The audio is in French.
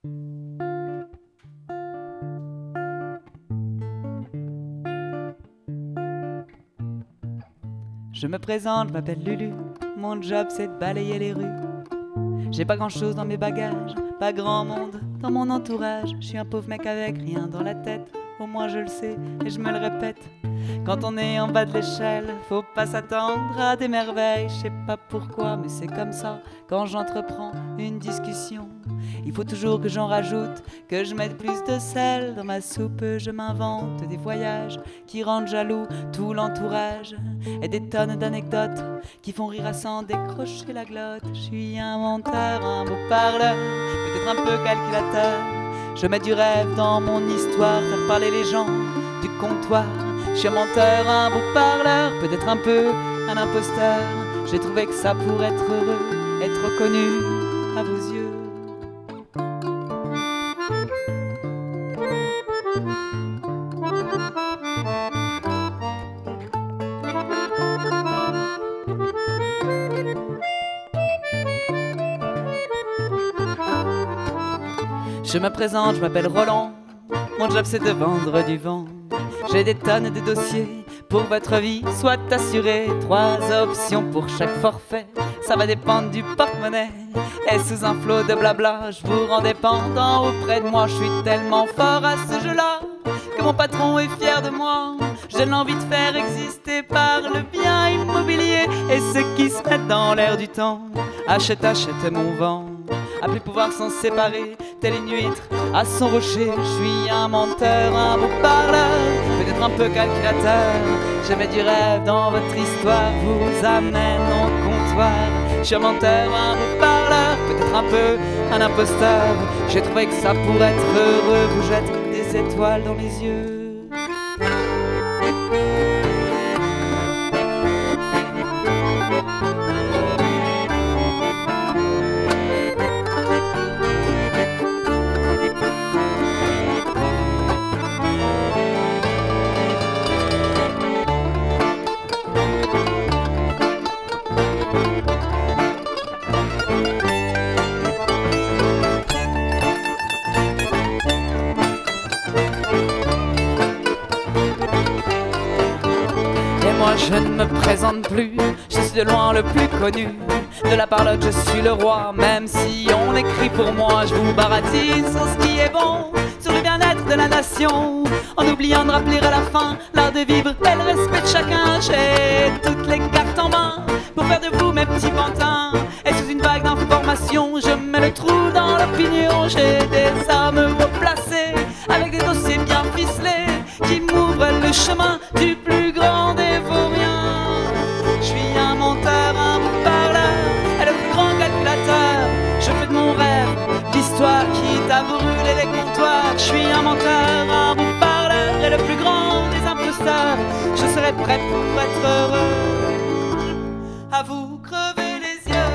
Je me présente, je m'appelle Lulu, mon job c'est de balayer les rues. J'ai pas grand chose dans mes bagages, pas grand monde dans mon entourage. Je suis un pauvre mec avec rien dans la tête, au moins je le sais et je me le répète. Quand on est en bas de l'échelle, faut pas s'attendre à des merveilles. Je sais pas pourquoi, mais c'est comme ça. Quand j'entreprends une discussion, il faut toujours que j'en rajoute, que je mette plus de sel dans ma soupe. Je m'invente des voyages qui rendent jaloux tout l'entourage, et des tonnes d'anecdotes qui font rire à s'en décrocher la glotte. Je suis un menteur, un beau parleur, peut-être un peu calculateur. Je mets du rêve dans mon histoire, faire parler les gens du comptoir. Je suis un menteur, un beau parleur, peut-être un peu un imposteur. J'ai trouvé que ça pourrait être heureux, être reconnu à vos yeux. Je me présente, je m'appelle Roland, mon job c'est de vendre du vent. J'ai des tonnes de dossiers pour votre vie, soit assuré. 3 options pour chaque forfait, ça va dépendre du porte-monnaie. Et sous un flot de blabla, je vous rends dépendant auprès de moi. Je suis tellement fort à ce jeu-là que mon patron est fier de moi. J'ai l'envie de faire exister par le bien immobilier. Et ceux qui se mettent dans l'air du temps, achète mon vent. À plus pouvoir s'en séparer, telle une huître à son rocher. Je suis un menteur, un beau parleur, peut-être un peu calculateur. Je mets du rêve dans votre histoire, vous amène au comptoir. Je suis un menteur, un beau parleur, peut-être un peu un imposteur. J'ai trouvé que ça pourrait être heureux, vous jette des étoiles dans les yeux. Moi je ne me présente plus, je suis de loin le plus connu. De la parlotte je suis le roi, même si on écrit pour moi. Je vous baratine sur ce qui est bon, sur le bien-être de la nation, en oubliant de rappeler à la fin l'art de vivre et le respect de chacun. J'ai toutes les cartes en main pour faire de vous mes petits pantins. Et sous une vague d'informations, je mets le trou dans l'opinion. J'ai des armes replacées avec des dossiers bien ficelés qui m'ouvrent le chemin du plus grand des vauriens. Je suis un menteur, un beau parleur et le plus grand calculateur. Je fais de mon rêve l'histoire qui t'a brûlé les comptoirs. Je suis un menteur, un beau parleur et le plus grand des imposteurs. Je serai prêt pour être heureux, à vous crever les yeux.